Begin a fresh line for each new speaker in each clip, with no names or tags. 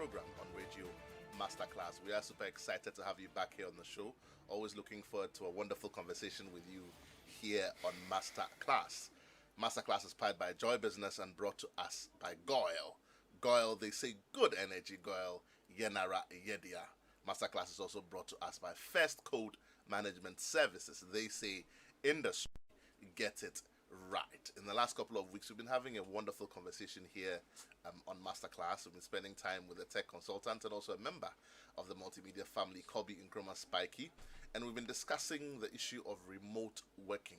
program on Radio Masterclass. We are super excited to have you back here on the show. Always looking forward to a wonderful conversation with you here on Masterclass. Masterclass is powered by Joy Business and brought to us by Goyle. Goyle, they say good energy, Goyle, Yenara Yedia. Masterclass is also brought to us by First Code Management Services. They say industry, get it right. In the last couple of weeks, we've been having a wonderful conversation here on Masterclass. We've been spending time with a tech consultant and also a member of the multimedia family, Kobby Spiky Nkrumah, and we've been discussing the issue of remote working.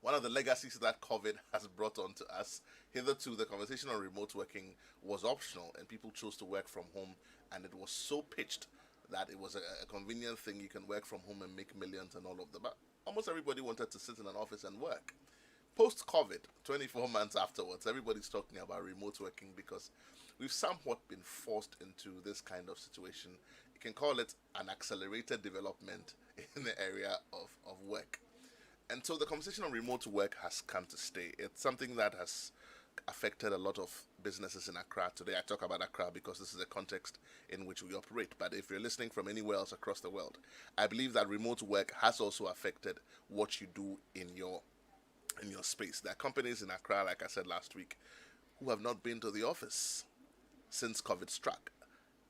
One of the legacies that COVID has brought on to us. Hitherto, the conversation on remote working was optional and people chose to work from home, and it was so pitched that it was a convenient thing. You can work from home and make millions and all of that. But almost everybody wanted to sit in an office and work. Post-COVID, 24 months afterwards, everybody's talking about remote working because we've somewhat been forced into this kind of situation. You can call it an accelerated development in the area of work. And so the conversation on remote work has come to stay. It's something that has affected a lot of businesses in Accra today. I talk about Accra because this is the context in which we operate. But if you're listening from anywhere else across the world, I believe that remote work has also affected what you do in your space. There are companies in Accra, like I said last week, who have not been to the office since COVID struck.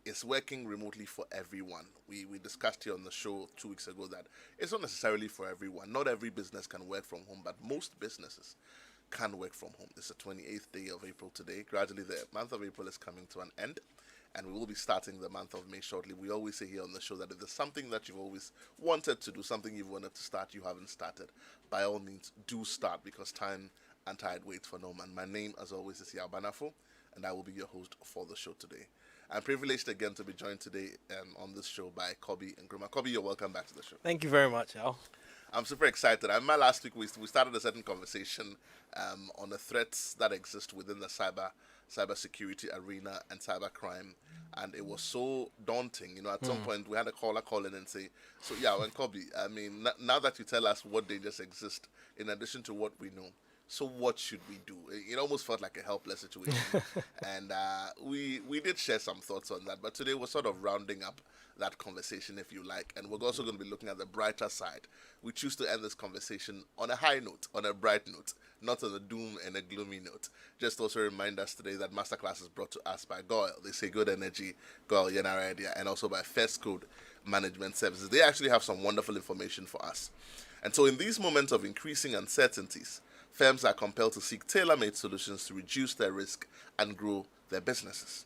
It's working remotely for everyone. We discussed here on the show 2 weeks ago that it's not necessarily for everyone. Not every business can work from home, but most businesses can work from home. It's the 28th day of April today. Gradually, the month of April is coming to an end, and we will be starting the month of May shortly. We always say here on the show that if there's something that you've always wanted to do, something you've wanted to start, you haven't started, by all means, do start, because time and tide waits for no man. My name, as always, is Yaw Barnafo, and I will be your host for the show today. I'm privileged again to be joined today on this show by Kobby Nkrumah. Kobby, you're welcome back to the show.
Thank you very much, Al.
I'm super excited. I remember last week we started a certain conversation on the threats that exist within the cybersecurity arena and cybercrime, and it was so daunting. You know, at some point we had a caller call in and say, "So yeah, and Kobby, I mean, now that you tell us what dangers exist in addition to what we know, so what should we do?" It almost felt like a helpless situation, and we did share some thoughts on that. But today we're sort of rounding up that conversation, if you like, and we're also going to be looking at the brighter side. We choose to end this conversation on a high note, on a bright note, not on a doom and a gloomy note. Just also remind us today that Masterclass is brought to us by Goyle. They say good energy, Goyle, Yenara Idea, and also by First Code Management Services. They actually have some wonderful information for us. And so in these moments of increasing uncertainties, firms are compelled to seek tailor-made solutions to reduce their risk and grow their businesses.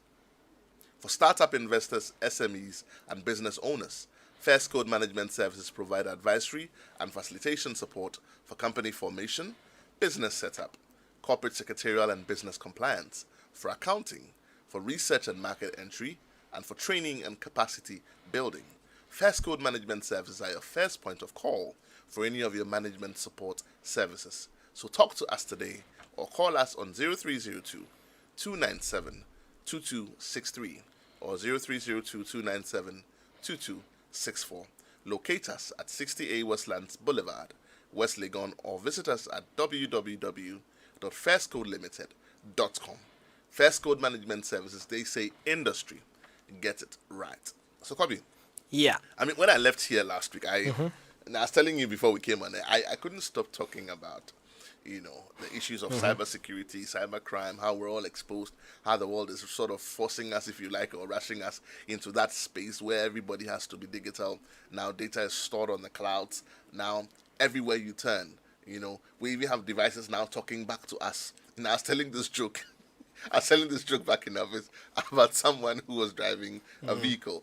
For startup investors, SMEs, and business owners, First Code Management Services provide advisory and facilitation support for company formation, business setup, corporate secretarial and business compliance, for accounting, for research and market entry, and for training and capacity building. First Code Management Services are your first point of call for any of your management support services. So talk to us today or call us on 0302 297 2263 or 0302 297 2264. Locate us at 60A Westlands Boulevard, West Legon, or visit us at www.firstcodelimited.com. First Code Management Services, they say industry, get it right. So, Kobby.
Yeah.
I mean, when I left here last week, and I was telling you before we came on, I couldn't stop talking about, you know, the issues of cybersecurity, cybercrime, how we're all exposed, how the world is sort of forcing us, if you like, or rushing us into that space where everybody has to be digital. Now data is stored on the clouds. Now everywhere you turn, you know, we even have devices now talking back to us. And I was telling this joke. I was telling this joke back in the office about someone who was driving a vehicle.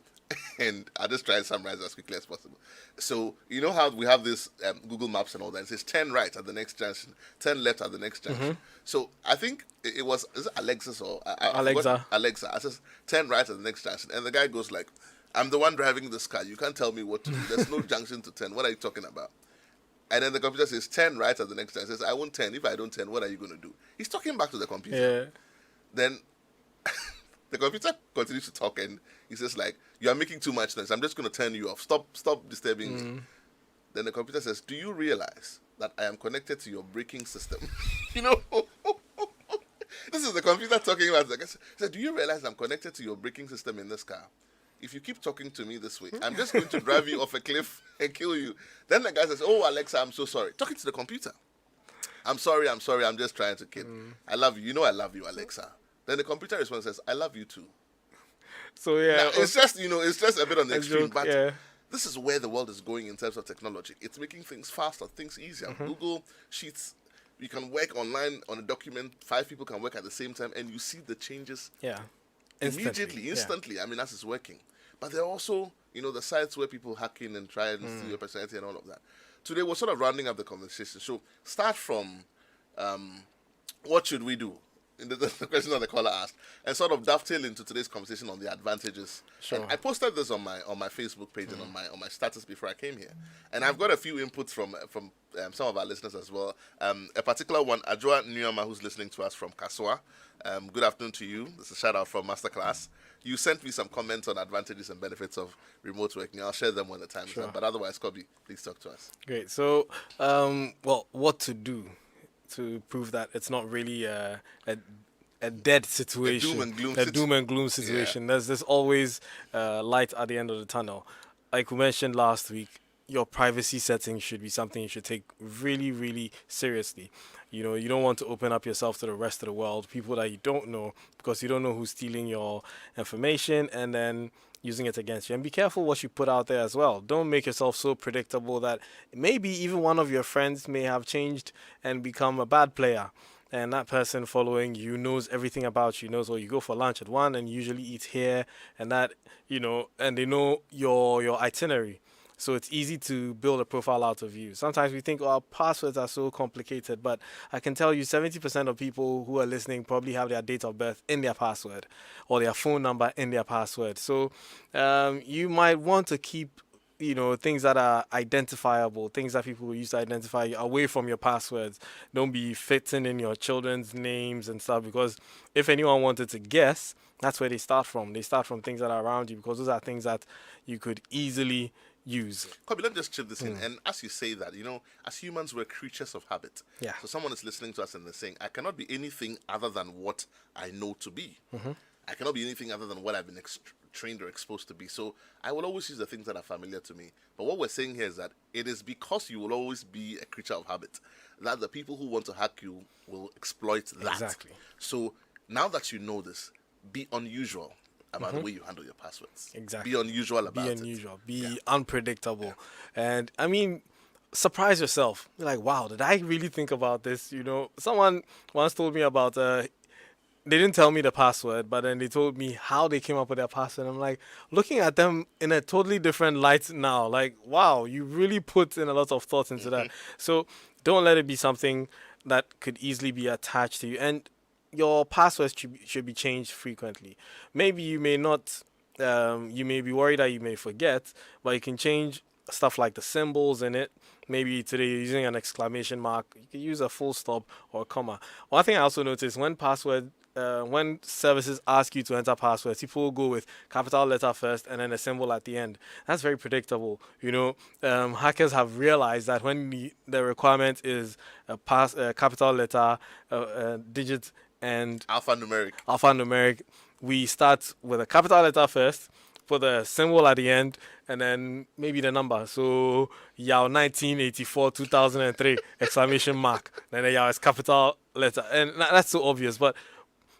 And I'll just try and summarize as quickly as possible. So, you know how we have this Google Maps and all that? It says 10 right at the next junction, 10 left at the next junction. So, I think it was, is it Alexis or...
Alexa.
Alexa. I says 10 right at the next junction. And the guy goes like, "I'm the one driving this car. You can't tell me what to do. There's no junction to 10. What are you talking about?" And then the computer says 10 right at the next junction. It says, "I won't 10. If I don't 10, what are you going to do?" He's talking back to the computer.
Yeah.
Then... the computer continues to talk and he says like, "You are making too much noise. I'm just going to turn you off. Stop disturbing me." Then the computer says, "Do you realize that I am connected to your braking system?" You know, This is the computer talking about. I said, do you realize I'm connected to your braking system in this car? If you keep talking to me this way, I'm just going to drive you off a cliff and kill you. Then the guy says, oh, Alexa, I'm so sorry. Talking to the computer. I'm sorry, I'm just trying to kid. I love you. You know I love you, Alexa. Then the computer responds and says, I love you too.
So, yeah.
Now, it's just a bit on the extreme.
Joke,
but
yeah.
this is where the world is going in terms of technology. It's making things faster, things easier. Google Sheets, you can work online on a document. 5 people can work at the same time, and you see the changes immediately, instantly. I mean, as it's working. But there are also, the sites where people hack in and try and steal your personality and all of that. Today, we're sort of rounding up the conversation. So, start from what should we do? The question that the caller asked, and sort of dovetail into today's conversation on the advantages.
Sure.
And I posted this on my Facebook page and on my status before I came here, and I've got a few inputs from some of our listeners as well. A particular one, Yaw Anim Barnafo, who's listening to us from Kaswa. Good afternoon to you. This is a shout out from Masterclass. You sent me some comments on advantages and benefits of remote working. I'll share them when the time is up. But otherwise, Kobby, please talk to us.
Great. So, what to do to prove that it's not really a dead situation,
a doom and gloom
situation. Yeah. There's always light at the end of the tunnel. Like we mentioned last week, your privacy settings should be something you should take really, really seriously. You don't want to open up yourself to the rest of the world, people that you don't know, because you don't know who's stealing your information and then using it against you. And be careful what you put out there as well. Don't make yourself so predictable that maybe even one of your friends may have changed and become a bad player. And that person following you knows everything about you, knows, you go for lunch at 1 and usually eat here and that, and they know your itinerary. So it's easy to build a profile out of you. Sometimes we think, our passwords are so complicated, but I can tell you 70% of people who are listening probably have their date of birth in their password or their phone number in their password. So you might want to keep things that are identifiable, things that people will use to identify you away from your passwords. Don't be fitting in your children's names and stuff, because if anyone wanted to guess, that's where they start from. They start from things that are around you, because those are things that you could easily use.
Kobby, let me just chip this in. And as you say that, as humans, we're creatures of habit.
Yeah.
So someone is listening to us and they're saying, I cannot be anything other than what I know to be. I cannot be anything other than what I've been trained or exposed to be. So I will always use the things that are familiar to me. But what we're saying here is that it is because you will always be a creature of habit that the people who want to hack you will exploit that.
Exactly.
So now that you know this, be unusual about the way you handle your passwords.
Exactly.
Be unusual about it.
Be unusual. Be unpredictable. Yeah. And I mean, surprise yourself. You're like, wow, did I really think about this? Someone once told me about they didn't tell me the password, but then they told me how they came up with their password. I'm like, looking at them in a totally different light now. Like, wow, you really put in a lot of thought into that. So don't let it be something that could easily be attached to you. And your passwords should be changed frequently. Maybe you may not, you may be worried that you may forget, but you can change stuff like the symbols in it. Maybe today you're using an exclamation mark. You can use a full stop or a comma. One thing I also noticed, when services ask you to enter passwords, people will go with capital letter first and then a symbol at the end. That's very predictable. Hackers have realized that when the requirement is a capital letter, digit, and alphanumeric, we start with a capital letter first, put a symbol at the end, and then maybe the number. So Yaw 1984 2003 exclamation mark. Then the Yaw is capital letter, and that's so obvious. But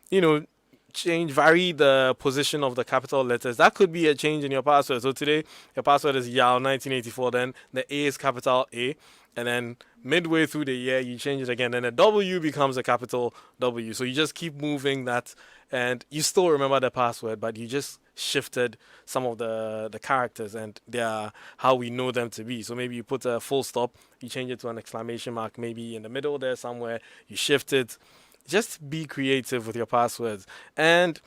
vary the position of the capital letters. That could be a change in your password. So today your password is Yaw 1984. Then the A is capital A, and then midway through the year you change it again. Then the W becomes a capital W. So you just keep moving that, and you still remember the password, but you just shifted some of the characters and they are how we know them to be. So maybe you put a full stop, you change it to an exclamation mark, maybe in the middle there somewhere, you shift it. Just be creative with your passwords. And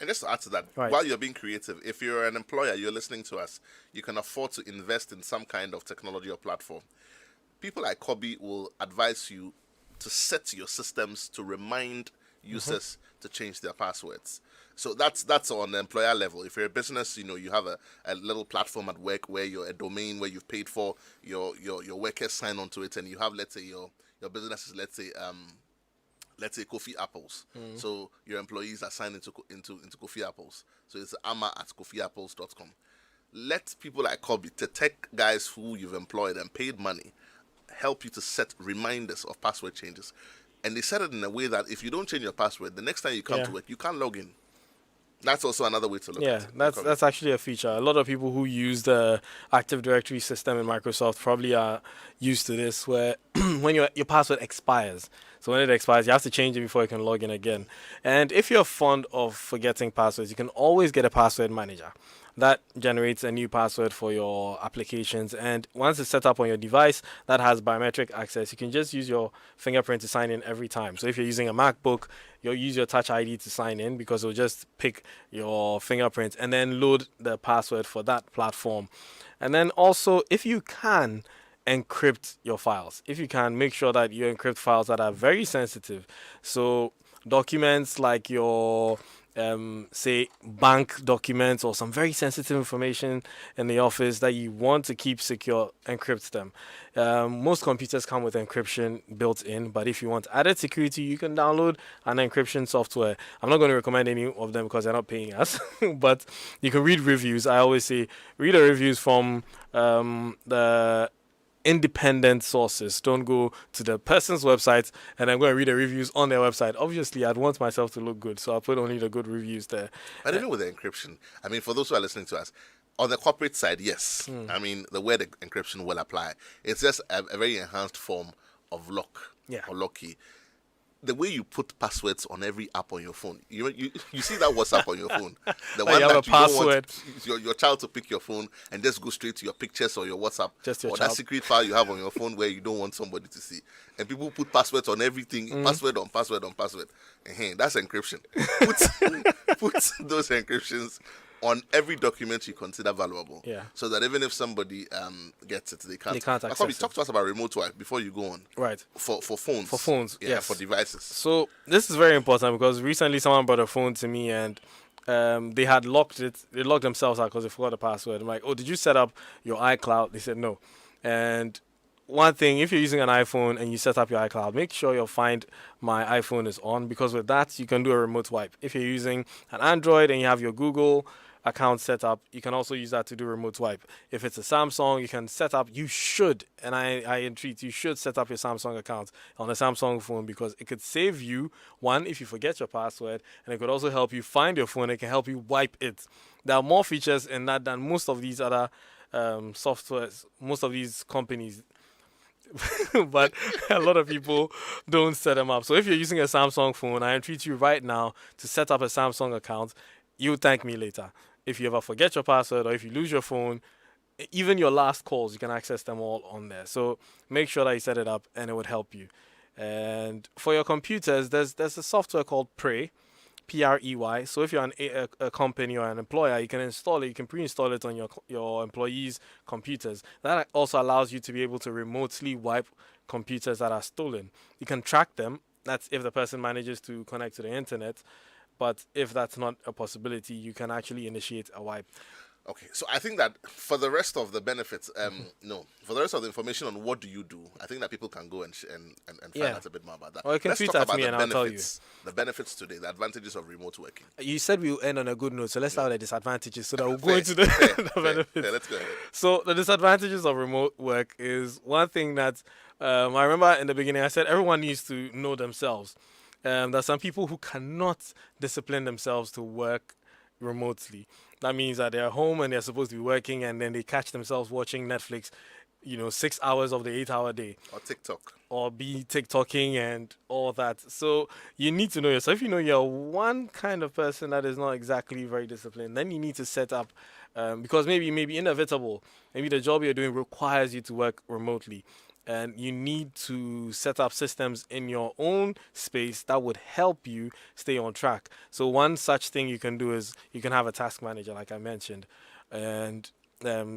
just to add to that,
right,
while you're being creative, if you're an employer, you're listening to us, you can afford to invest in some kind of technology or platform. People like Kobby will advise you to set your systems to remind users to change their passwords. So that's on the employer level. If you're a business, you have a little platform at work where you're a domain where you've paid for, your workers sign onto it, and you have, let's say, your business is, let's say, let's say Coffee Apples. So your employees are signed into Coffee Apples. So it's ama@coffeeapples.com. Let people like Kobby, the tech guys who you've employed and paid money, help you to set reminders of password changes. And they set it in a way that if you don't change your password, the next time you come to work, you can't log in. That's also another way to look at it.
That's actually a feature. A lot of people who use the Active Directory system in Microsoft probably are used to this, where when your password expires. So when it expires, you have to change it before you can log in again. And if you're fond of forgetting passwords, you can always get a password manager. That generates a new password for your applications. And once it's set up on your device that has biometric access, you can just use your fingerprint to sign in every time. So if you're using a MacBook, you'll use your Touch ID to sign in because it'll just pick your fingerprint and then load the password for that platform. And then also, if you can, encrypt your files. If you can, make sure that you encrypt files that are very sensitive. So documents like your say bank documents or some very sensitive information in the office that you want to keep secure, encrypt them. Most computers come with encryption built in, but if you want added security, you can download an encryption software. I'm not going to recommend any of them because they're not paying us, but you can read reviews. I always say read the reviews from the independent sources. Don't go to the person's website and I'm going to read the reviews on their website. Obviously, I'd want myself to look good, so I'll put only the good reviews there.
But even with the encryption, I mean, for those who are listening to us, on the corporate side, yes. I mean, the way the encryption will apply, it's just a very enhanced form of lock or lock key. The way you put passwords on every app on your phone, you see that WhatsApp on your phone, the one
you have
that
a
you don't
password.
want your child to pick your phone and just go straight to your pictures or your WhatsApp,
Just your
or
child.
that secret file you have on your phone where you don't want somebody to see. And people put passwords on everything, password on password on password. That's encryption. Put those encryptions on every document you consider valuable.
Yeah.
So that even if somebody gets it, they can't
access
Kobby,
it.
talk to us about remote wipe before you go on.
Right.
For phones.
For phones,
Yeah,
yes.
for devices.
So this is very important because recently someone brought a phone to me and they had locked it. They locked themselves out because they forgot the password. I'm like, oh, did you set up your iCloud? They said no. And one thing, if you're using an iPhone and you set up your iCloud, make sure your Find My iPhone is on, because with that, you can do a remote wipe. If you're using an Android and you have your Google account set up, you can also use that to do remote wipe. If it's a Samsung, you can set up, you should, and I entreat, you should set up your Samsung account on a Samsung phone, because it could save you, one, if you forget your password, and it could also help you find your phone. It can help you wipe it. There are more features in that than most of these other softwares, most of these companies. But a lot of people don't set them up. So if you're using a Samsung phone, I entreat you right now to set up a Samsung account. You'll thank me later. If you ever forget your password or if you lose your phone, even your last calls, you can access them all on there. So make sure that you set it up, and it would help you. And for your computers, there's a software called Prey, Prey. So if you're a company or an employer, you can install it. You can pre-install it on your employees' computers. That also allows you to be able to remotely wipe computers that are stolen. You can track them. That's if the person manages to connect to the internet. But if that's not a possibility, you can actually initiate a wipe.
Okay, so I think that for the rest of the benefits, for the rest of the information on what do you do, I think that people can go and find out a bit more about that.
Or you can
Let's
tweet
talk
at
about
me
the
and I'll tell you.
benefits. The benefits today, the advantages of remote working.
You said we'll end on a good note, so let's start with the disadvantages so that we'll go
Fair,
into the, the benefits.
Yeah, let's go ahead.
So the disadvantages of remote work is one thing that I remember in the beginning I said everyone needs to know themselves. There's some people who cannot discipline themselves to work remotely. That means that they're home and they're supposed to be working, and then they catch themselves watching Netflix, 6 hours of the 8-hour day.
Or TikTok.
Or be TikToking and all that. So you need to know yourself. If you know you're one kind of person that is not exactly very disciplined, then you need to set up, because maybe inevitable. Maybe the job you're doing requires you to work remotely. And you need to set up systems in your own space that would help you stay on track. So one such thing you can do is you can have a task manager, like I mentioned, and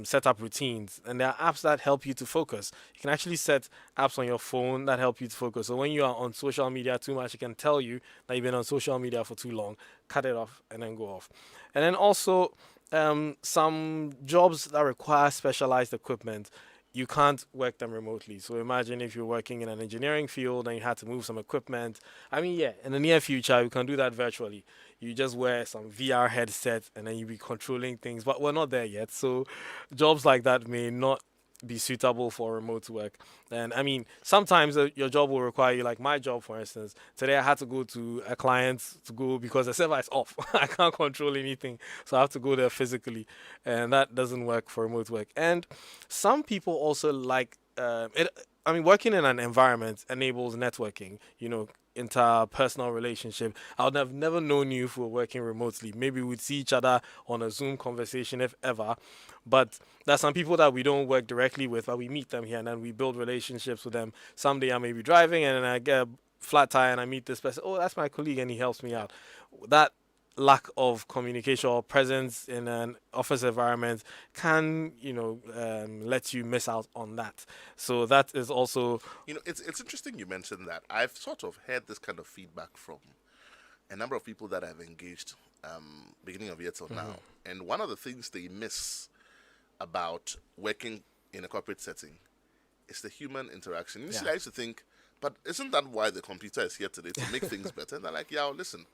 set up routines. And there are apps that help you to focus. You can actually set apps on your phone that help you to focus. So when you are on social media too much, it can tell you that you've been on social media for too long. Cut it off and then go off. And then also some jobs that require specialized equipment. you can't work them remotely. So imagine if you're working in an engineering field and you had to move some equipment. I mean, yeah, in the near future, you can do that virtually. You just wear some VR headset and then you'll be controlling things, but we're not there yet. So jobs like that may not be suitable for remote work. And I mean, sometimes your job will require you, like my job, for instance. Today I had to go to a client to go because the server is off. I can't control anything. So I have to go there physically. And that doesn't work for remote work. And some people also like it. I mean, working in an environment enables networking, interpersonal relationship. I would have never known you if we were working remotely. Maybe we'd see each other on a Zoom conversation, if ever. But there's some people that we don't work directly with, but we meet them here and then we build relationships with them. Someday I may be driving and then I get a flat tire and I meet this person. Oh, that's my colleague and he helps me out. That lack of communication or presence in an office environment can, let you miss out on that. So that is also,
It's interesting you mentioned that. I've sort of heard this kind of feedback from a number of people that I've engaged beginning of year till now. And one of the things they miss about working in a corporate setting is the human interaction. Initially, I used to think, but isn't that why the computer is here today, to make things better? And they're like, yeah, listen,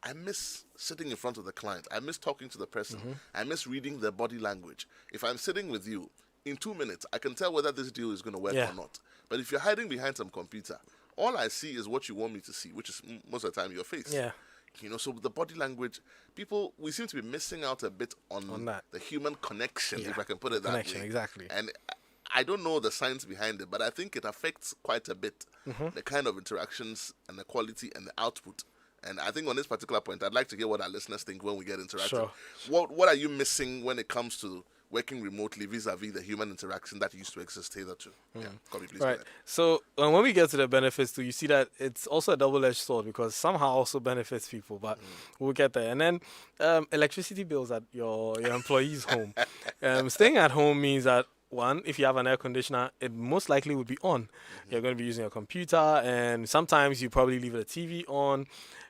I miss sitting in front of the client. I miss talking to the person. I miss reading their body language. If I'm sitting with you, in 2 minutes, I can tell whether this deal is going to work or not. But if you're hiding behind some computer, all I see is what you want me to see, which is most of the time your face.
Yeah.
So the body language, we seem to be missing out a bit on
that.
the human connection, if I can put it that
Connection,
way.
exactly.
And I don't know the science behind it, but I think it affects quite a bit the kind of interactions and the quality and the output. And I think on this particular point, I'd like to hear what our listeners think when we get interactive.
Sure.
What are you missing when it comes to working remotely vis-a-vis the human interaction that used to exist hitherto? Yeah, Kobby, please go ahead.
So when we get to the benefits too, you see that it's also a double-edged sword because somehow also benefits people, but we'll get there. And then electricity bills at your employee's home. Staying at home means that, one, if you have an air conditioner, it most likely would be on. You're going to be using a computer, and sometimes you probably leave the TV on.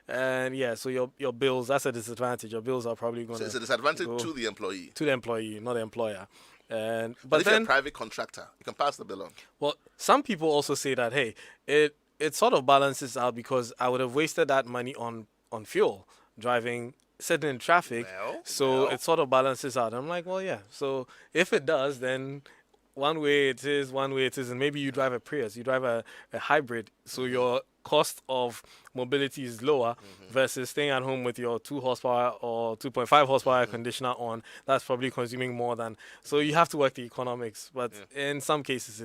And so your bills, that's a disadvantage. Your bills are probably going to.
So it's a disadvantage to the employee.
To the employee, not the employer.
But if you're a private contractor, you can pass the bill on.
Well, some people also say that, hey, it sort of balances out because I would have wasted that money on fuel, driving, sitting in traffic. So it sort of balances out. I'm like, well, yeah. So if it does, then one way it is, one way it isn't. Maybe you drive a Prius, you drive a hybrid, so your cost of mobility is lower versus staying at home with your 2 horsepower or 2.5 horsepower conditioner on. That's probably consuming more than. So you have to work the economics, but in some cases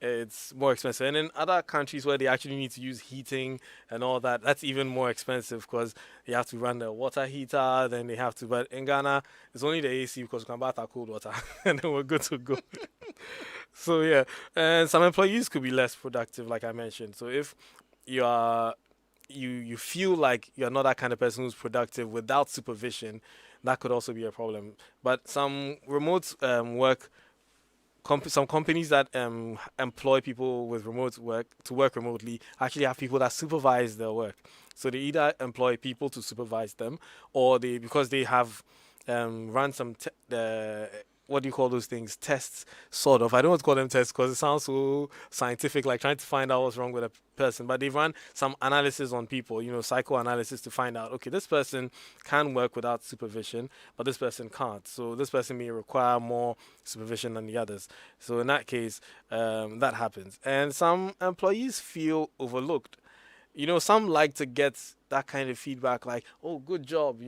it's more expensive. And in other countries where they actually need to use heating and all that, that's even more expensive because you have to run the water heater, then they have to. But in Ghana, it's only the AC because we can bath our cold water and then we're good to go. So yeah, and some employees could be less productive, like I mentioned. So if you feel like you're not that kind of person who's productive without supervision, that could also be a problem. But some remote work, some companies that employ people with remote work to work remotely actually have people that supervise their work. So they either employ people to supervise them, or because they have run some what do you call those things? Tests, sort of. I don't want to call them tests because it sounds so scientific, like trying to find out what's wrong with a person. But they've run some analysis on people, psychoanalysis to find out, okay, this person can work without supervision, but this person can't. So this person may require more supervision than the others. So in that case, that happens. And some employees feel overlooked. Some like to get that kind of feedback like, oh, good job,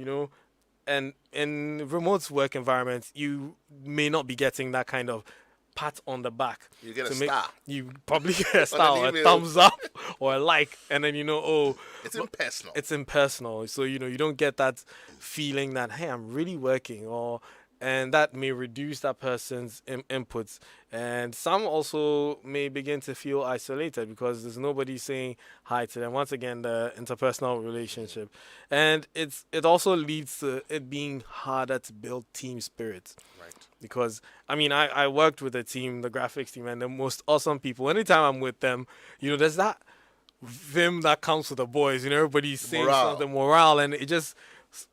And in remote work environments, you may not be getting that kind of pat on the back.
You get a star.
You probably get a star or a thumbs up or a like. And then,
it's impersonal.
It's impersonal. So, you don't get that feeling that, hey, I'm really working, and that may reduce that person's inputs. And some also may begin to feel isolated because there's nobody saying hi to them. Once again, the interpersonal relationship. And it also leads to it being harder to build team spirit.
Right.
Because, I worked with a team, the graphics team, and the most awesome people. Anytime I'm with them, there's that vim that comes with the boys. Everybody's saying something, morale, and it just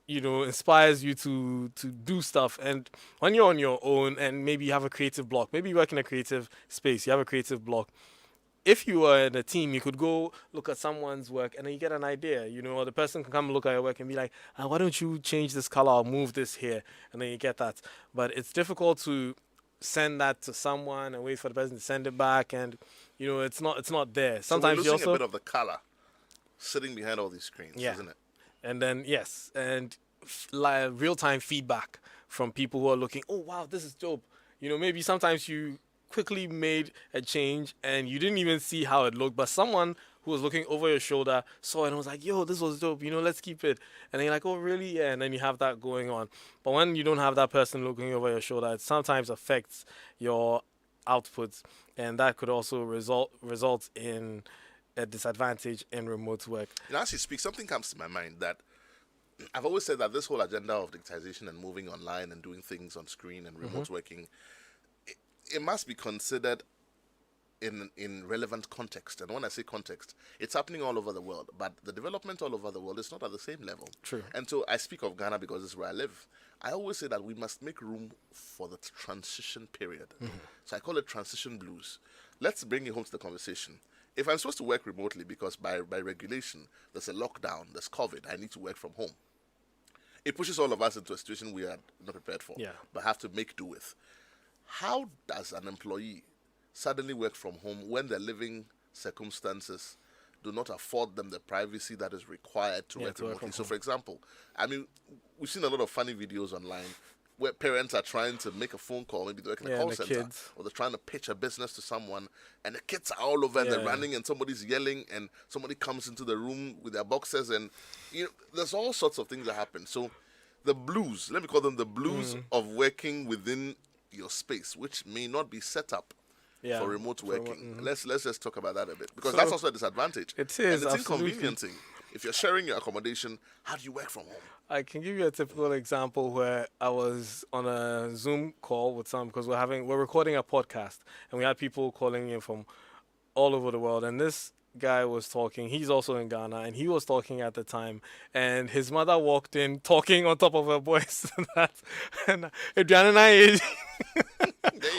inspires you to do stuff. And when you're on your own and maybe you have a creative block, maybe you work in a creative space, you have a creative block. If you were in a team, you could go look at someone's work and then you get an idea, or the person can come look at your work and be like, why don't you change this color or move this here? And then you get that. But it's difficult to send that to someone and wait for the person to send it back, and it's not there. Sometimes
so we're
you
losing
also
a bit of the color sitting behind all these screens,
Yeah.
isn't it?
and then yes, and like real-time feedback from people who are looking, oh wow, this is dope. Maybe sometimes you quickly made a change and you didn't even see how it looked, but someone who was looking over your shoulder saw it and was like, yo, this was dope, let's keep it. And then you're like, oh really? Yeah. And then you have that going on. But when you don't have that person looking over your shoulder, it sometimes affects your outputs, and that could also result in a disadvantage in remote work.
As you speak, something comes to my mind that I've always said that this whole agenda of digitization and moving online and doing things on screen and remote working, it must be considered in relevant context. And when I say context, it's happening all over the world, but the development all over the world is not at the same level.
True.
And so I speak of Ghana because this is where I live. I always say that we must make room for the transition period. So I call it transition blues. Let's bring it home to the conversation. If I'm supposed to work remotely because by regulation there's a lockdown, there's COVID, I need to work from home. It pushes all of us into a situation we are not prepared for, but have to make do with. How does an employee suddenly work from home when their living circumstances do not afford them the privacy that is required to work remotely? So, for example, we've seen a lot of funny videos online where parents are trying to make a phone call, maybe they're working in a call center, or they're trying to pitch a business to someone, and the kids are all over and they're running, and somebody's yelling, and somebody comes into the room with their boxes, and there's all sorts of things that happen. So the blues, let me call them the blues of working within your space, which may not be set up for remote working. Let's just talk about that a bit, because that's also a disadvantage.
It is,
and it's
absolutely
inconveniencing. If you're sharing your accommodation, how do you work from home?
I can give you a typical example where I was on a Zoom call with some, because we're recording a podcast and we had people calling in from all over the world, and this guy was talking. He's also in Ghana, and he was talking at the time, and his mother walked in talking on top of her voice. And
There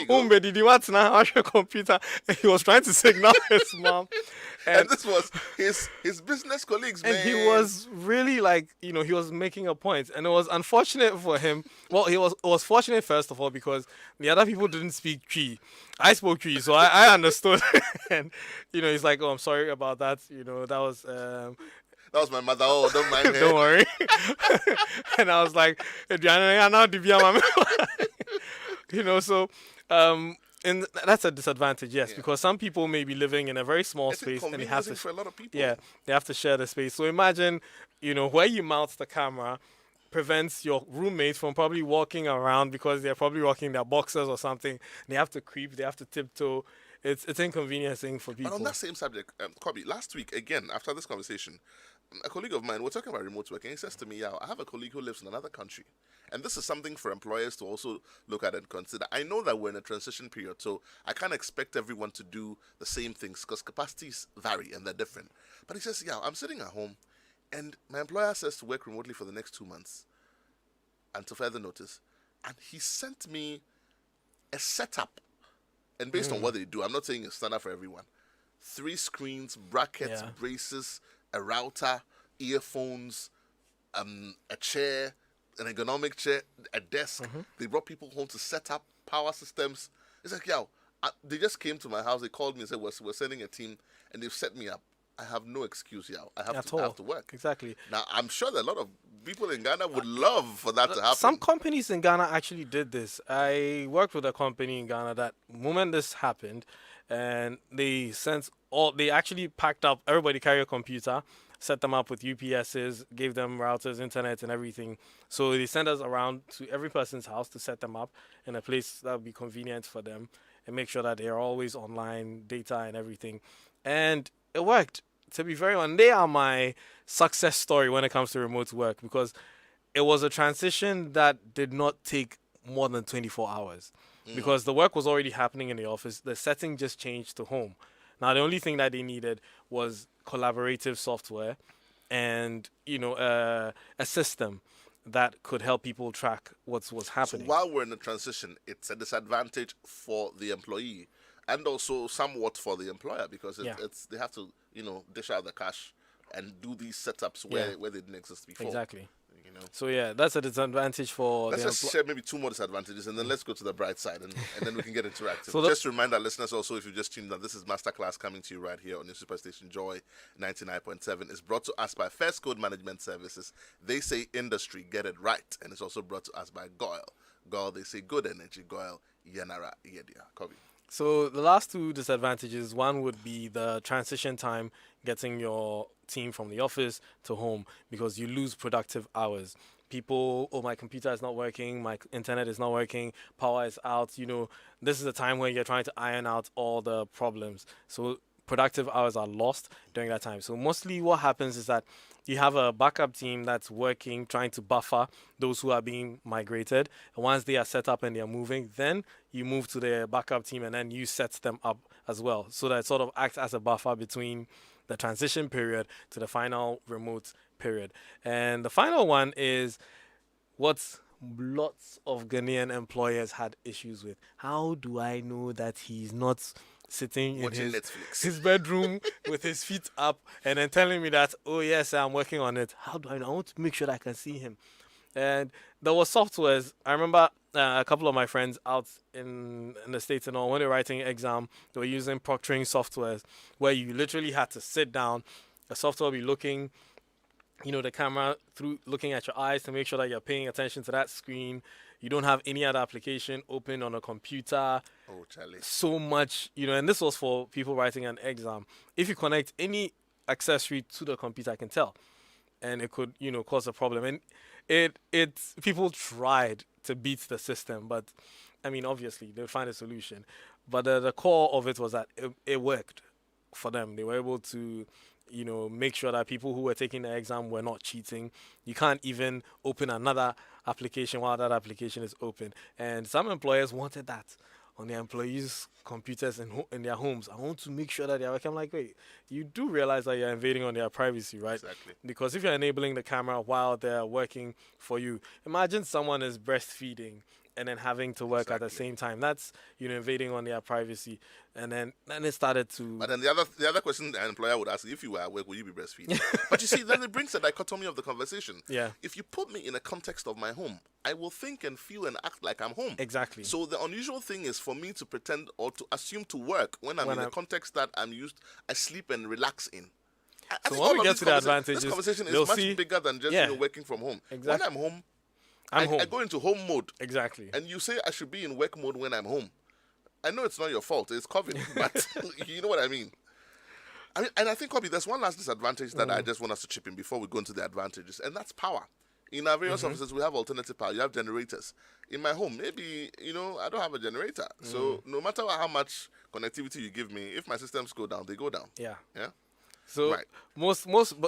you go.
did you want now your computer? And he was trying to signal his mom.
And this was his business colleagues, man.
And he was really he was making a point. And it was unfortunate for him. Well, it was fortunate, first of all, because the other people didn't speak Twi. I spoke Twi, so I understood. And, he's like, oh, I'm sorry about that. That was...
that was my mother. Oh, don't mind her.
Don't worry. And I was like, so... and that's a disadvantage, yes, because some people may be living in a very small space and they have to
for a lot of people.
Yeah, they have to share the space. So imagine, where you mount the camera prevents your roommates from probably walking around because they're probably rocking their boxers or something. They have to creep, they have to tiptoe. It's inconveniencing for people.
But on that same subject, Kobby, last week, again, after this conversation, a colleague of mine, we're talking about remote work, and he says to me, yeah, I have a colleague who lives in another country. And this is something for employers to also look at and consider. I know that we're in a transition period, so I can't expect everyone to do the same things because capacities vary and they're different. But he says, yeah, I'm sitting at home, and my employer says to work remotely for the next 2 months until further notice. And he sent me a setup. And based on what they do, I'm not saying it's standard for everyone. 3 screens, brackets, braces, a router, earphones, a chair, an ergonomic chair, a desk. They brought people home to set up power systems. It's like, they just came to my house. They called me and said, we're sending a team, and they've set me up. I have no excuse, I have to work.
Exactly.
Now, I'm sure that a lot of people in Ghana would love for that to happen.
Some companies in Ghana actually did this. I worked with a company in Ghana that moment this happened, and they actually packed up, everybody carry a computer, set them up with UPSs, gave them routers, internet, and everything. So they sent us around to every person's house to set them up in a place that would be convenient for them and make sure that they're always online, data and everything. And it worked. To be very honest, they are my success story when it comes to remote work, because it was a transition that did not take more than 24 hours because the work was already happening in the office. The setting just changed to home. Now, the only thing that they needed was collaborative software and a system that could help people track what's
So
happening.
while we're in the transition, it's a disadvantage for the employee and also somewhat for the employer because
Yeah.
it's they have to dish out the cash and do these setups
Yeah.
where they didn't exist before.
Exactly.
You know.
So yeah, that's a disadvantage for
Let's
the
just share maybe two more disadvantages and then let's go to the bright side and then we can get interactive.
So
Just to remind our listeners also, if you've just tuned in, this is Masterclass coming to you right here on your Superstation Joy 99.7. It's brought to us by First Code Management Services. They say industry, get it right. And it's also brought to us by Goyle. Goyle, they say good energy. Goyle, Yanara Yedia. Kobby.
So the last two disadvantages, one would be the transition time, getting your team from the office to home, because you lose productive hours. People, oh, my computer is not working, my internet is not working, power is out. This is the time when you're trying to iron out all the problems. So productive hours are lost during that time. So mostly what happens is that you have a backup team that's working, trying to buffer those who are being migrated. And once they are set up and they are moving, then you move to the backup team and then you set them up as well. So that it sort of acts as a buffer between the transition period to the final remote period. And the final one is what lots of Ghanaian employers had issues with. How do I know that he's not sitting
Watching
in
Netflix.
his bedroom with his feet up and then telling me that, oh yes, I'm working on it? How do I know? I want to make sure that I can see him. And there was softwares. I remember a couple of my friends out in the States and all, when they were writing exam, they were using Proctoring Softwares, where you literally had to sit down. The software will be looking, the camera through, looking at your eyes to make sure that you're paying attention to that screen. You don't have any other application open on a computer.
Oh, Charlie.
So much, and this was for people writing an exam. If you connect any accessory to the computer, I can tell, and it could, cause a problem. And it's people tried to beat the system, but I mean, obviously they'll find a solution. But the core of it was that it worked for them. They were able to, make sure that people who were taking the exam were not cheating. You can't even open another application while that application is open. And some employers wanted that on their employees' computers in their homes. I want to make sure that they're working. I'm like, wait, you do realize that you're invading on their privacy, right?
Exactly.
Because if you're enabling the camera while they're working for you, imagine someone is breastfeeding and then having to work at the
Exactly.
same time. That's invading on their privacy. And then it started to.
But then the other question the employer would ask, if you were at work, would you be breastfeeding? But you see, then it brings a dichotomy of the conversation.
Yeah.
If you put me in a context of my home, I will think and feel and act like I'm home.
Exactly.
So the unusual thing is for me to pretend or to assume to work when I'm in a context that I sleep and relax in. I
So
think
when
all
we
of
get
these
to the advantages,
this conversation
they'll
is much
see-
bigger than just
Yeah.
working from home.
Exactly.
When I'm home,
I'm home.
I go into home mode.
Exactly.
And you say I should be in work mode when I'm home. I know it's not your fault. It's COVID, but you know what I mean. And I think, Kobby, there's one last disadvantage that I just want us to chip in before we go into the advantages, and that's power. In our various offices, we have alternative power. You have generators. In my home, maybe, I don't have a generator. So no matter how much connectivity you give me, if my systems go down, they go down.
Yeah.
Yeah?
So
Right.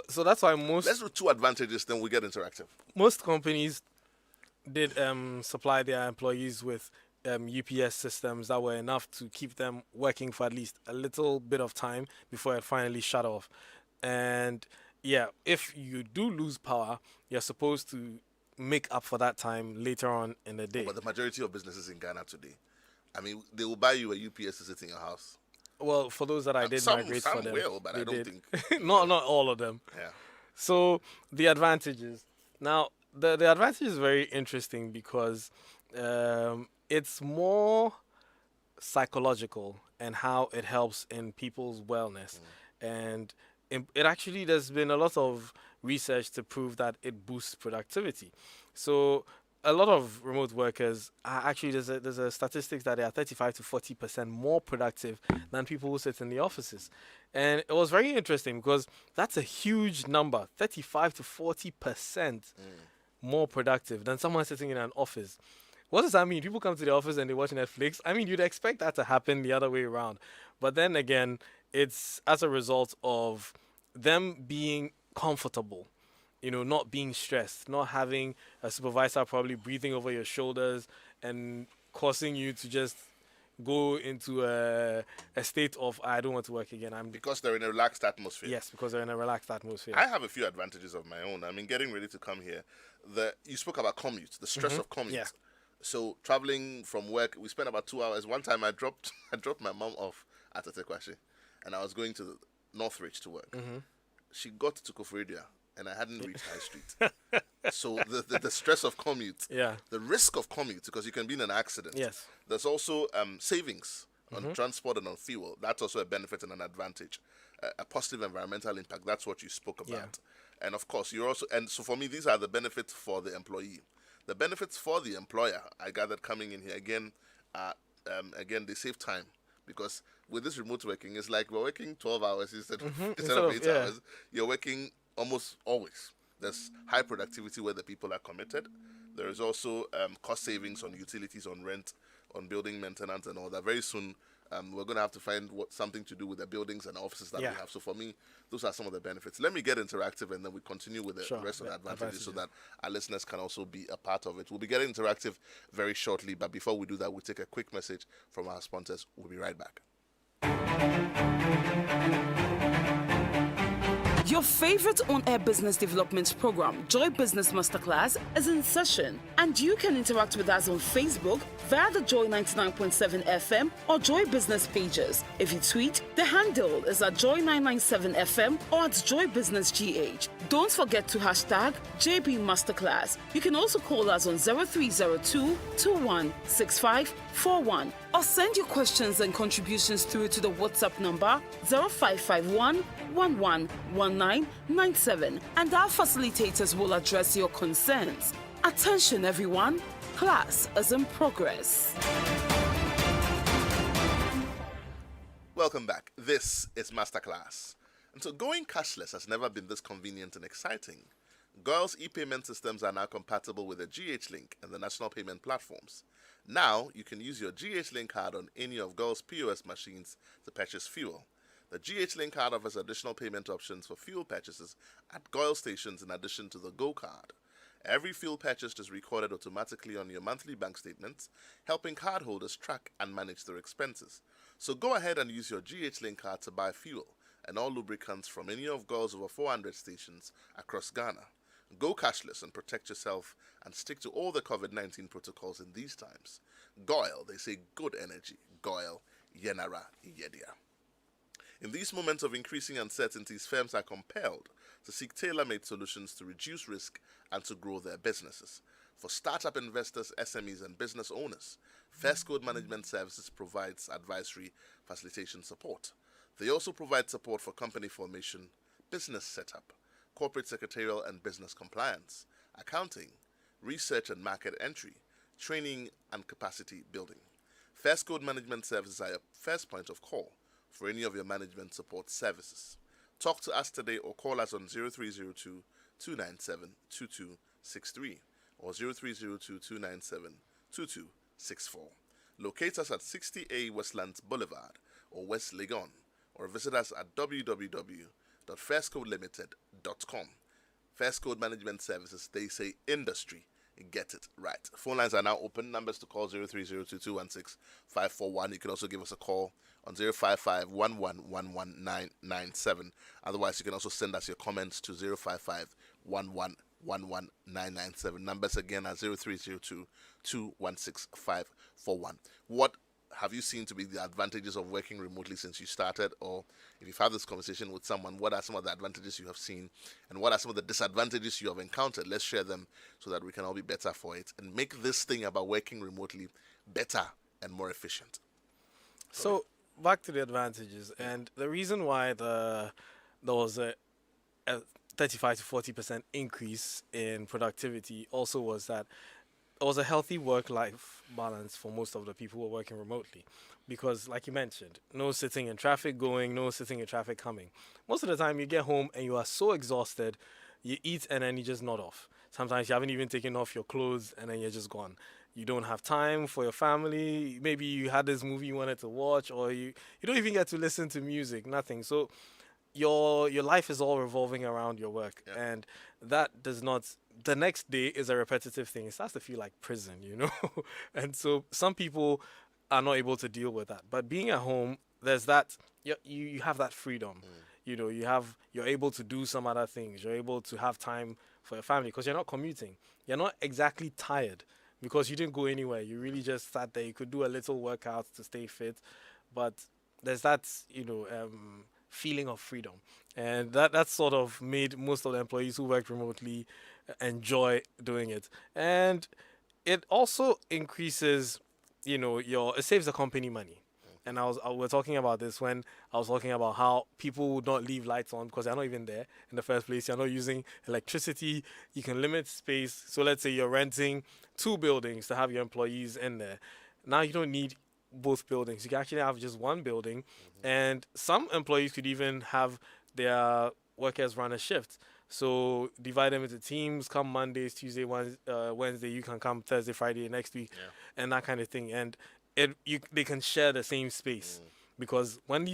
so that's why
Let's do two advantages, then we get interactive.
most companies did supply their employees with UPS systems that were enough to keep them working for at least a little bit of time before it finally shut off. And yeah, if you do lose power, you're supposed to make up for that time later on in the day.
But the majority of businesses in Ghana today, I mean, they will buy you a UPS to sit in your house.
Well, for those that I did migrate
some
for them,
will, but I
they
don't
did.
think.
not all of them.
Yeah.
So the advantages. Now, the advantage is very interesting because it's more psychological and how it helps in people's wellness. And it actually, there's been a lot of research to prove that it boosts productivity. So a lot of remote workers are actually, there's a statistics that they are 35 to 40% more productive than people who sit in the offices. And it was very interesting because that's a huge number, 35 to 40% more productive than someone sitting in an office. What does that mean? People come to the office and they watch Netflix. I mean, you'd expect that to happen the other way around. But then again, it's as a result of them being comfortable, not being stressed, not having a supervisor probably breathing over your shoulders and causing you to just go into a state of I don't want to work again.
Because they're in a relaxed atmosphere.
Yes, because they're in a relaxed atmosphere.
I have a few advantages of my own. I mean, getting ready to come here, you spoke about commute, the stress of commute.
Yeah.
So traveling from work, we spent about 2 hours. One time I dropped my mom off at Atekwashi, and I was going to Northridge to work. She got to Koforidua, and I hadn't reached High Street. So the stress of commute, the risk of commute, because you can be in an accident.
Yes.
There's also savings on transport and on fuel. That's also a benefit and an advantage. A positive environmental impact. That's what you spoke about. And of course, so for me, these are the benefits for the employee. The benefits for the employer, I gathered coming in here again, they save time, because with this remote working, it's like we're working 12 hours instead of 8 hours. You're working almost always. There's high productivity where the people are committed. There is also cost savings on utilities, on rent, on building maintenance and all that. Very soon, we're going to have to find something to do with the buildings and offices that we have. So for me, those are some of the benefits. Let me get interactive, and then we continue with the rest of the advantages so that our listeners can also be a part of it. We'll be getting interactive very shortly, but before we do that, we'll take a quick message from our sponsors. We'll be right back.
Your favorite on-air business development program, Joy Business Masterclass, is in session, and you can interact with us on Facebook via the Joy 99.7 FM or Joy Business pages. If you tweet, the handle is at Joy 997 FM or at Joy Business GH. Don't forget to hashtag JB Masterclass. You can also call us on 0302 216541 or send your questions and contributions through to the WhatsApp number 0551 111997, and our facilitators will address your concerns. Attention everyone, class is in progress.
Welcome back. This is Masterclass. And so going cashless has never been this convenient and exciting. Goil's e-payment systems are now compatible with the GH Link and the national payment platforms. Now you can use your GH Link card on any of Goil's POS machines to purchase fuel. The GH Link card offers additional payment options for fuel purchases at Goil stations in addition to the Go card. Every fuel purchase is recorded automatically on your monthly bank statements, helping cardholders track and manage their expenses. So go ahead and use your GH Link card to buy fuel and all lubricants from any of Goil's over 400 stations across Ghana. Go cashless and protect yourself and stick to all the COVID-19 protocols in these times. Goil, they say good energy. Goil, Yenara, Yedia. In these moments of increasing uncertainties, firms are compelled to seek tailor-made solutions to reduce risk and to grow their businesses. For startup investors, SMEs, and business owners, First Code Management Services provides advisory facilitation support. They also provide support for company formation, business setup, corporate secretarial and business compliance, accounting, research and market entry, training and capacity building. First Code Management Services are your first point of call for any of your management support services. Talk to us today or call us on 0302 297 2263 or 0302 297 2264. Locate us at 60A Westlands Boulevard or West Legon, or visit us at www.firstcodelimited.com. First Code Management Services, they say industry. Get it right. Phone lines are now open. Numbers to call 0302216541. You can also give us a call on 055-1111-997. Otherwise, you can also send us your comments to 055-1111-997. Numbers again are 0302216541. What have you seen to be the advantages of working remotely since you started? Or if you've had this conversation with someone, what are some of the advantages you have seen? And what are some of the disadvantages you have encountered? Let's share them so that we can all be better for it and make this thing about working remotely better and more efficient.
So back to the advantages. And the reason why there was a 35 to 40% increase in productivity also was that it was a healthy work-life balance for most of the people who were working remotely. Because, like you mentioned, no sitting in traffic going, no sitting in traffic coming. Most of the time, you get home and you are so exhausted, you eat and then you just nod off. Sometimes you haven't even taken off your clothes and then you're just gone. You don't have time for your family. Maybe you had this movie you wanted to watch, or you don't even get to listen to music, nothing. So your life is all revolving around your work.
Yeah.
And that does not... The next day is a repetitive thing. It starts to feel like prison, you know? And so some people are not able to deal with that. But being at home, there's that you have that freedom. You know, you're able to do some other things. You're able to have time for your family because you're not commuting. You're not exactly tired because you didn't go anywhere. You really just sat there. You could do a little workout to stay fit, but there's that feeling of freedom, and that sort of made most of the employees who work remotely enjoy doing it. And it also increases, it saves the company money. And we're talking about this when I was talking about how people would not leave lights on because they're not even there in the first place. You're not using electricity. You can limit space. So let's say you're renting 2 buildings to have your employees in there. Now you don't need both buildings. You can actually have just one building. And some employees could even have their workers run a shift. So divide them into teams. Come Mondays, Tuesday, Wednesday. You can come Thursday, Friday next week, and that kind of thing. And they can share the same space because when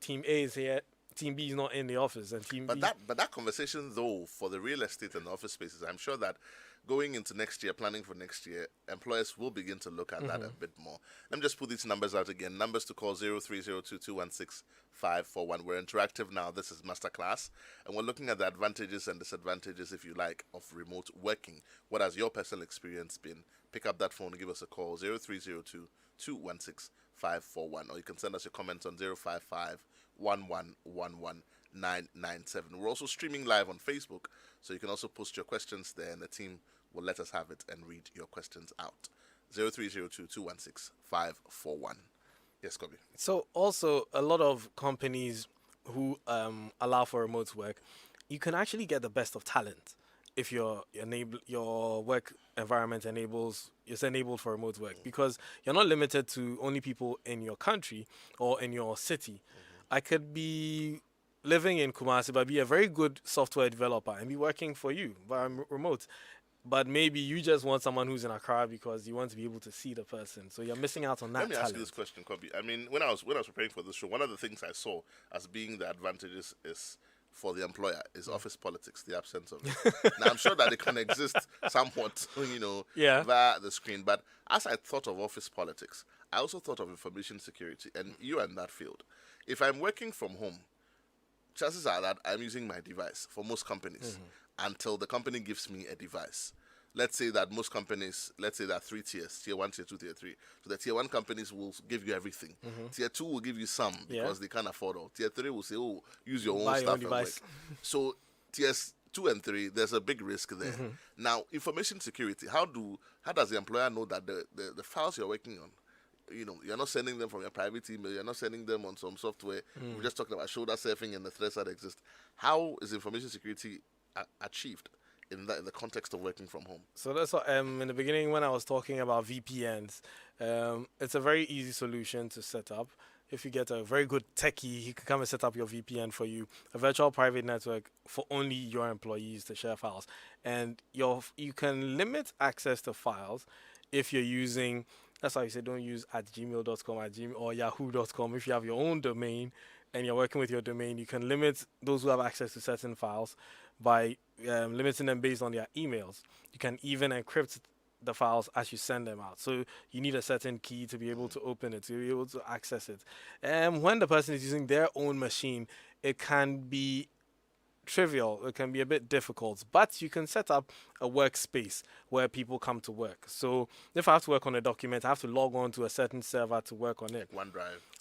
team A is here, team B is not in the office, and team
But
B.
that conversation though for the real estate and office spaces, I'm sure that going into next year, planning for next year, employers will begin to look at that a bit more. Let me just put these numbers out again. Numbers to call 0302216541. We're interactive now. This is Masterclass, and we're looking at the advantages and disadvantages, if you like, of remote working. What has your personal experience been? Pick up that phone and give us a call, 0302216541, or you can send us your comments on 055-1111-997. We're also streaming live on Facebook, so you can also post your questions there, and the team will let us have it and read your questions out. 0302216541. Yes, Kobby.
So also a lot of companies who allow for remote work, you can actually get the best of talent if your work environment is enabled for remote work, because you're not limited to only people in your country or in your city. I could be living in Kumasi but be a very good software developer and be working for you via remote. But maybe you just want someone who's in Accra because you want to be able to see the person. So you're missing out on that
Let me
talent.
ask you this question, Kobby. I mean, when I was preparing for this show, one of the things I saw as being the advantages is for the employer is office politics, the absence of it. Now, I'm sure that it can exist somewhat, via the screen. But as I thought of office politics, I also thought of information security, and you are in that field. If I'm working from home, chances are that I'm using my device for most companies until the company gives me a device. Let's say that most companies, there are 3 tiers, tier 1, tier 2, tier 3. So the tier 1 companies will give you everything. Tier 2 will give you some because they can't afford all. Tier 3 will say, use your own
Buy your
stuff
own
and
device.
work. So tiers 2 and 3, there's a big risk there. Now, information security, how does the employer know that the files you're working on, you're not sending them from your private email, you're not sending them on some software. We're just talking about shoulder surfing and the threats that exist. How is information security achieved in the context of working from home?
So that's what in the beginning when I was talking about VPNs, it's a very easy solution to set up. If you get a very good techie, he can come and set up your VPN for you, a virtual private network for only your employees to share files. And you can limit access to files if you're using, that's why you say don't use at gmail.com or yahoo.com. If you have your own domain and you're working with your domain, you can limit those who have access to certain files by limiting them based on their emails. You can even encrypt the files as you send them out. So you need a certain key to be able to open it, to be able to access it. And when the person is using their own machine, it can be trivial, it can be a bit difficult, but you can set up a workspace where people come to work. So if I have to work on a document, I have to log on to a certain server to work on it.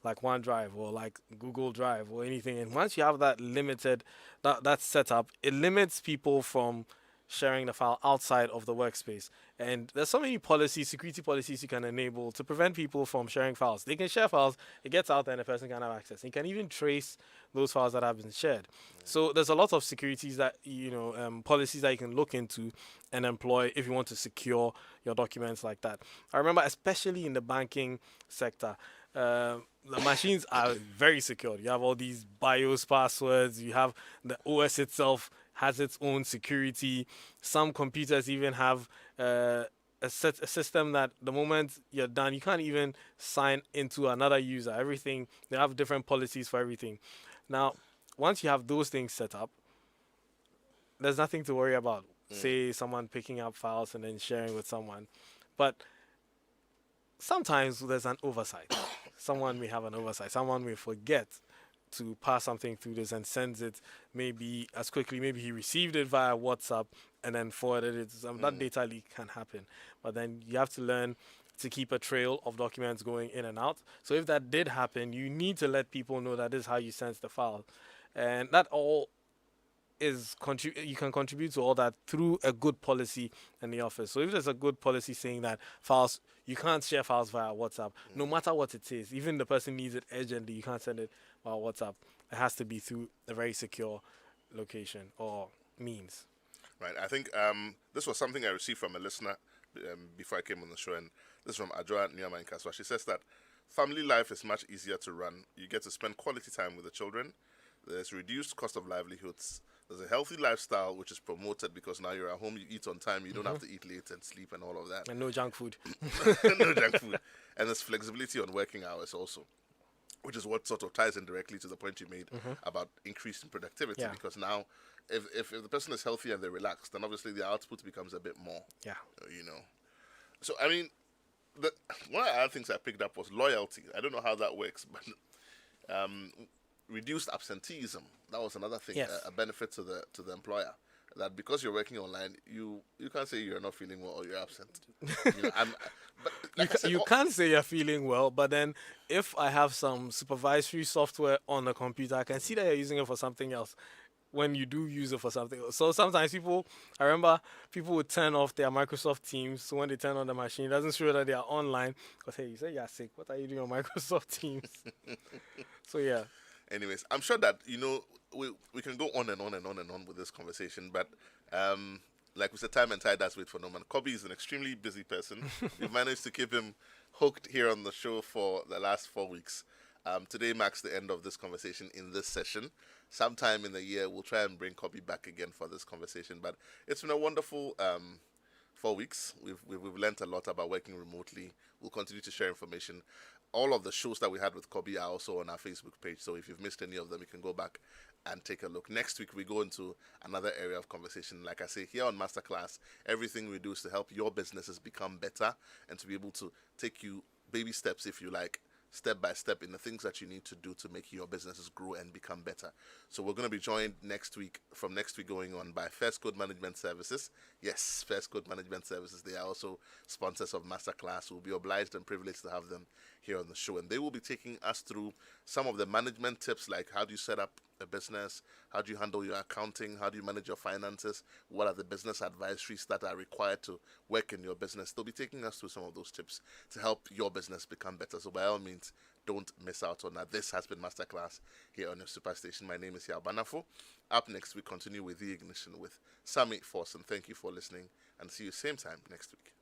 Like OneDrive or like Google Drive or anything. And once you have that limited, that setup, it limits people from sharing the file outside of the workspace. And there's so many security policies you can enable to prevent people from sharing files. They can share files, it gets out there and the person can have access. You can even trace those files that have been shared. So there's a lot of securities that, policies that you can look into and employ if you want to secure your documents like that. I remember, especially in the banking sector, the machines are very secure. You have all these BIOS passwords. You have the OS itself has its own security. Some computers even have a system that the moment you're done, you can't even sign into another user. Everything, they have different policies for everything. Now, once you have those things set up, there's nothing to worry about. Say someone picking up files and then sharing with someone. But sometimes there's an oversight. Someone may have an oversight. Someone may forget to pass something through this and sends it maybe as quickly. Maybe he received it via WhatsApp and then forwarded it. That data leak can happen. But then you have to learn to keep a trail of documents going in and out. So if that did happen, you need to let people know that this is how you sense the file. And that all is you can contribute to all that through a good policy in the office. So if there's a good policy saying that files, you can't share files via WhatsApp, no matter what it is, even the person needs it urgently, you can't send it via WhatsApp. It has to be through a very secure location or means.
Right. I think this was something I received from a listener before I came on the show, and this is from Adjoa Nkrumah in Kaswa. She says that family life is much easier to run. You get to spend quality time with the children. There's reduced cost of livelihoods. There's a healthy lifestyle which is promoted because now you're at home, you eat on time, you don't have to eat late and sleep and all of that.
And no junk food.
No junk food. And there's flexibility on working hours also, which is what sort of ties in directly to the point you made about increasing productivity.
Yeah.
Because now, if the person is healthy and they're relaxed, then obviously the output becomes a bit more.
Yeah.
You know. So, I mean, one of the other things I picked up was loyalty. I don't know how that works, but reduced absenteeism. That was another thing,
Yes.
a benefit to the employer. That because you're working online, you can't say you're not feeling well or you're absent. You know, but like I said,
You can't say you're feeling well, but then if I have some supervisory software on the computer, I can see that you're using it for something else when you do use it for something else. So sometimes I remember people would turn off their Microsoft Teams. So when they turn on the machine, it doesn't show that they are online. Because, hey, you say you're sick. What are you doing on Microsoft Teams? So, yeah.
Anyways, I'm sure that, you know, we can go on and on and on and on with this conversation, but like we said, time and tide does wait for no man. Kobby is an extremely busy person. We've managed to keep him hooked here on the show for the last 4 weeks. Today marks the end of this conversation in this session. Sometime in the year, we'll try and bring Kobby back again for this conversation, but it's been a wonderful 4 weeks. We've learned a lot about working remotely. We'll continue to share information. All of the shows that we had with Kobby are also on our Facebook page, so if you've missed any of them, you can go back and take a look. Next week, we go into another area of conversation. Like I say, here on Masterclass, everything we do is to help your businesses become better and to be able to take you baby steps, if you like, step by step in the things that you need to do to make your businesses grow and become better. So we're going to be joined next week going on by First Code Management Services. Yes, First Code Management Services. They are also sponsors of Masterclass. We'll be obliged and privileged to have them here on the show. And they will be taking us through some of the management tips, like how do you set up a business, how do you handle your accounting, how do you manage your finances, what are the business advisories that are required to work in your business. They'll be taking us through some of those tips to help your business become better. So by all means, don't miss out on that. This has been Masterclass here on your Superstation. My name is Yaw Barnafo. Up next, we continue with The Ignition with Sammy Forson. Thank you for listening and see you same time next week.